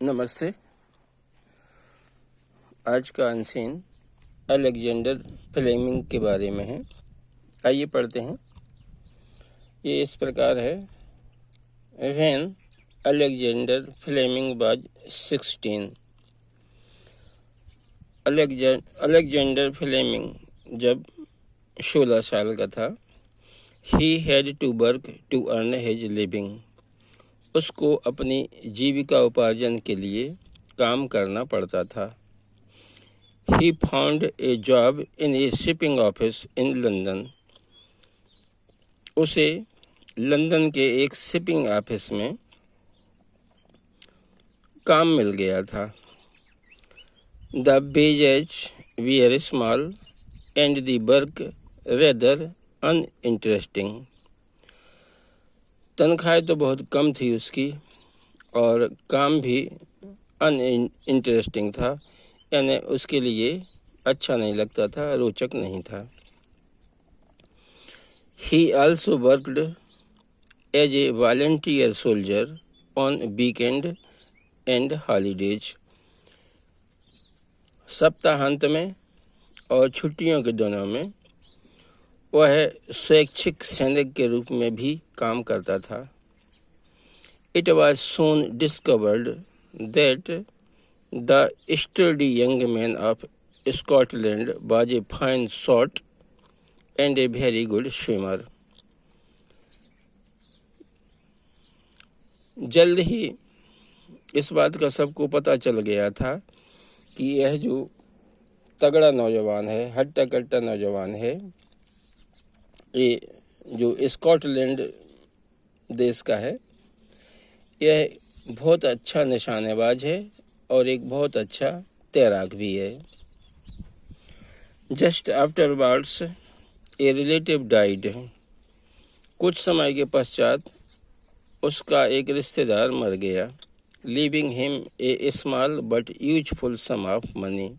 नमस्ते। आज का अनसीन अलेक्जेंडर फ्लेमिंग के बारे में है। आइए पढ़ते हैं। ये इस प्रकार है। When Alexander Fleming was 16, Alexander Fleming जब 16 साल का था, he had to work to earn his living, उसको अपनी जीविका उपार्जन के लिए काम करना पड़ता था। He found a job in a shipping office in London. उसे लंदन के एक शिपिंग ऑफिस में काम मिल गया था। The wages were small and the work rather uninteresting. तनख्वाह तो बहुत कम थी उसकी और काम भी अनइंटरेस्टिंग था, यानी उसके लिए अच्छा नहीं लगता था, रोचक नहीं था। He also worked as a volunteer soldier on weekend and holidays. सप्ताहांत में और छुट्टियों के दिनों में वह स्वैच्छिक सैनिक के रूप में भी काम करता था। It was soon discovered that the sturdy young man of Scotland was a fine shot and a very good swimmer. जल्द ही इस बात का सबको पता चल गया था कि यह जो तगड़ा नौजवान है, हट्टा कट्टा नौजवान है, ये जो स्कॉटलैंड देश का है, यह बहुत अच्छा निशानेबाज है और एक बहुत अच्छा तैराक भी है। Just afterwards a relative died, कुछ समय के पश्चात उसका एक रिश्तेदार मर गया। Leaving him a small but useful sum of money,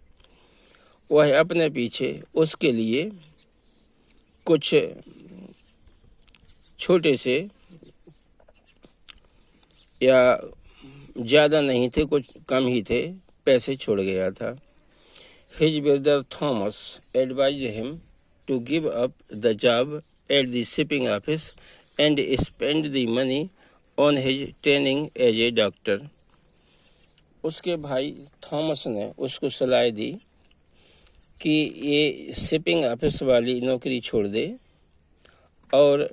वह अपने पीछे उसके लिए कुछ छोटे से या ज़्यादा नहीं थे, कुछ कम ही थे, पैसे छोड़ गया था। His brother Thomas advised him to give up the job at the shipping office and spend the money on his training as a doctor. उसके भाई थॉमस ने उसको सलाह दी कि ये शिपिंग ऑफिस वाली नौकरी छोड़ दे और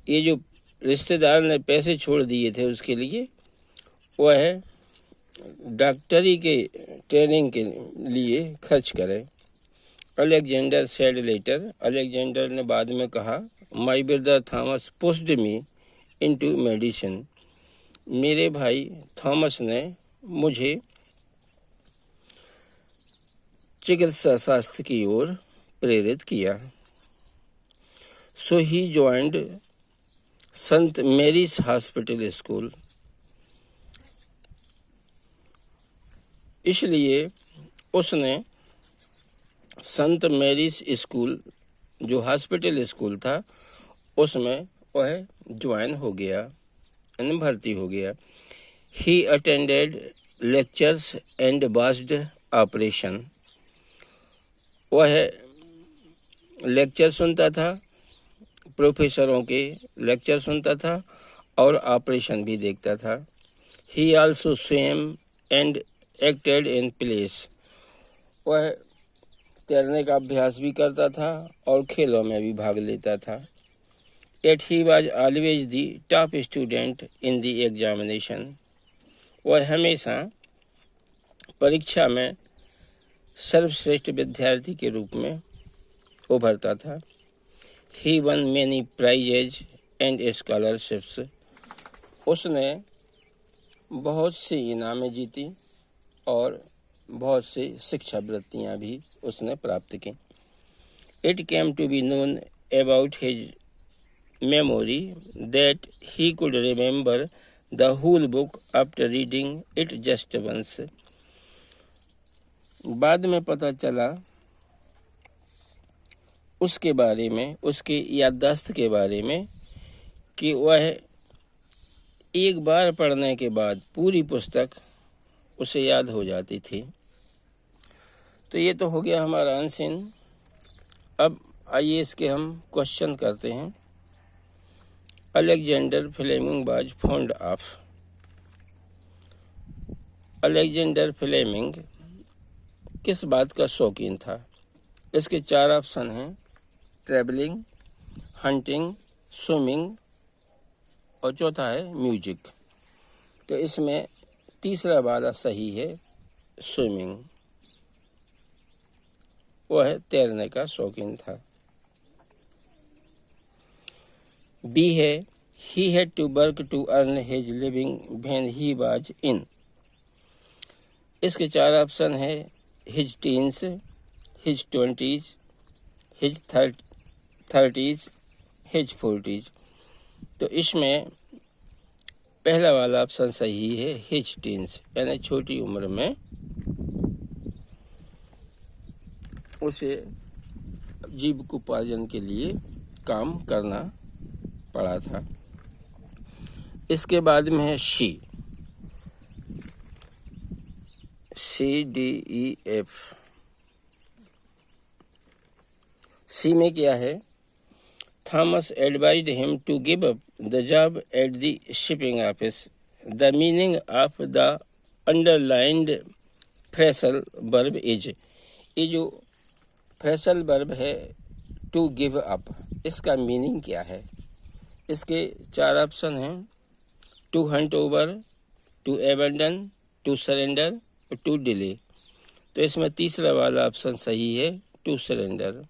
ये जो रिश्तेदार ने पैसे छोड़ दिए थे उसके लिए, वह डॉक्टरी के ट्रेनिंग के लिए खर्च करे। अलेक्जेंडर सेड लेटर, अलेक्जेंडर ने बाद में कहा, my brother Thomas pushed me into medicine, मेरे भाई थॉमस ने मुझे चिकित्सा शास्त्र की ओर प्रेरित किया। सो he joined Sant marriage hospital school, इसलिए उसने संत मैरीज स्कूल जो हॉस्पिटल स्कूल था उसमें वह ज्वाइन हो गया, यानी भर्ती हो गया। He attended lectures and watched operation, वह लेक्चर सुनता था, प्रोफेसरों के लेक्चर सुनता था और ऑपरेशन भी देखता था। ही also swim and acted in place, वह तैरने का अभ्यास भी करता था और खेलों में भी भाग लेता था। Yet he was always the top student in the examination, वह हमेशा परीक्षा में सर्वश्रेष्ठ विद्यार्थी के रूप में उभरता था। He won many prizes and scholarships, उसने बहुत सी इनामें जीती और बहुत सी शिक्षावृत्तियां भी उसने प्राप्त की। It came to be known about his memory that he could remember the whole book after reading it just once. बाद में पता चला उसके बारे में, उसके याददाश्त के बारे में, कि वह एक बार पढ़ने के बाद पूरी पुस्तक उसे याद हो जाती थी। तो ये तो हो गया हमारा अनसीन। अब आइए इसके हम क्वेश्चन करते हैं। Alexander Fleming was fond of. Alexander Fleming किस बात का शौकीन था? इसके 4 ऑप्शन हैं, ट्रैवलिंग, हंटिंग, स्विमिंग और चौथा है म्यूजिक। तो इसमें तीसरा वाला सही है, स्विमिंग। वह तैरने का शौकीन था। बी है, he had to work to earn his living when he was in. इसके 4 ऑप्शन है, his teens, his 20s, his 30s, his 40s। तो इसमें पहला वाला ऑप्शन सही है, हिज टीन्स, यानी छोटी उम्र में उसे जीविकोपार्जन के लिए काम करना पड़ा था। इसके बाद में है सी, CDEF। सी में क्या है? Thomas advised him to give up the job at the shipping office. The meaning of the underlined phrasal verb is. ये जो फ्रेसल वर्ब है टू गिव अप, इसका मीनिंग क्या है? इसके 4 ऑप्शन हैं, to hunt over, to abandon, to surrender, to delay. तो इसमें तीसरा वाला ऑप्शन सही है, टू सरेंडर।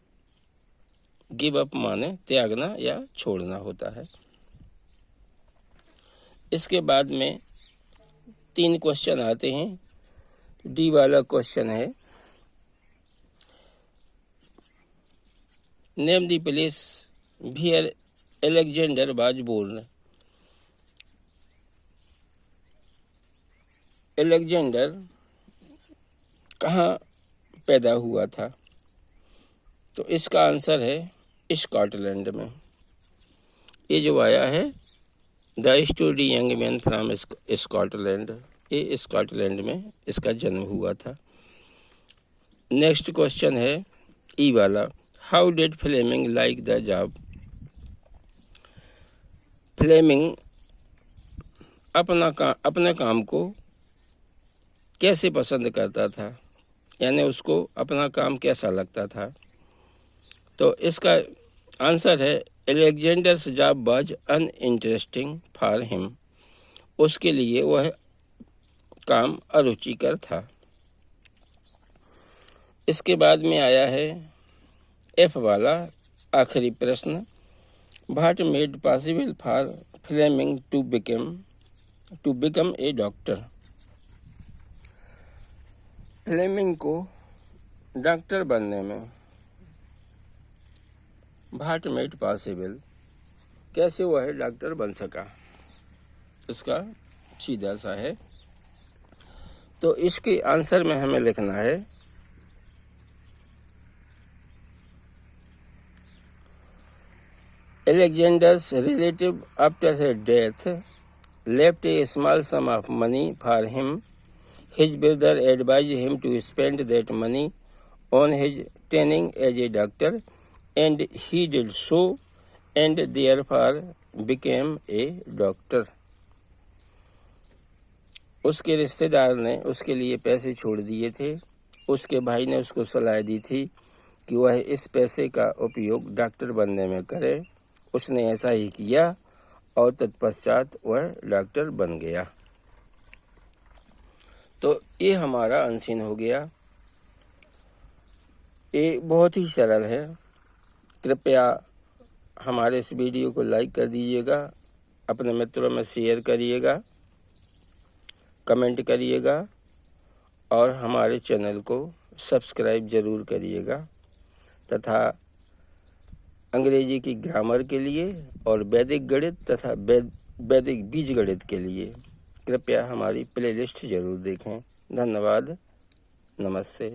गिव अप माने त्यागना या छोड़ना होता है। इसके बाद में 3 क्वेश्चन आते हैं। डी वाला क्वेश्चन है, name the place where Alexander was born. Alexander कहाँ पैदा हुआ था? तो इसका आंसर है स्कॉटलैंड में। ये जो आया है the story young man from Scotland, ये स्कॉटलैंड में इसका जन्म हुआ था। नेक्स्ट क्वेश्चन है ई वाला, how did Fleming like the job. Fleming अपने काम को कैसे पसंद करता था, यानी उसको अपना काम कैसा लगता था? तो इसका आंसर है, Alexander's job was uninteresting for him. उसके लिए वह काम अरुचिकर था। इसके बाद में आया है एफ वाला आखिरी प्रश्न, what made possible for Fleming to become a doctor. Fleming को डॉक्टर बनने में व्हाट मेड पॉसिबल, कैसे वह डॉक्टर बन सका, इसका सीधा सा है। तो इसके आंसर में हमें लिखना है, Alexander's relative after her death left a small sum of money for him. His brother advised him to spend that money on his training as a doctor, and he did so, and therefore became a doctor. उसके रिश्तेदार ने उसके लिए पैसे छोड़ दिए थे। उसके भाई ने उसको सलाह दी थी कि वह इस पैसे का उपयोग डॉक्टर बनने में करे। उसने ऐसा ही किया और तत्पश्चात वह डॉक्टर बन गया। तो ये हमारा अनसीन हो गया। ये बहुत ही सरल है। कृपया हमारे इस वीडियो को लाइक कर दीजिएगा, अपने मित्रों में शेयर करिएगा, कमेंट करिएगा और हमारे चैनल को सब्सक्राइब ज़रूर करिएगा तथा अंग्रेजी की ग्रामर के लिए और वैदिक गणित तथा वैदिक बीज गणित के लिए कृपया हमारी प्लेलिस्ट ज़रूर देखें। धन्यवाद। नमस्ते।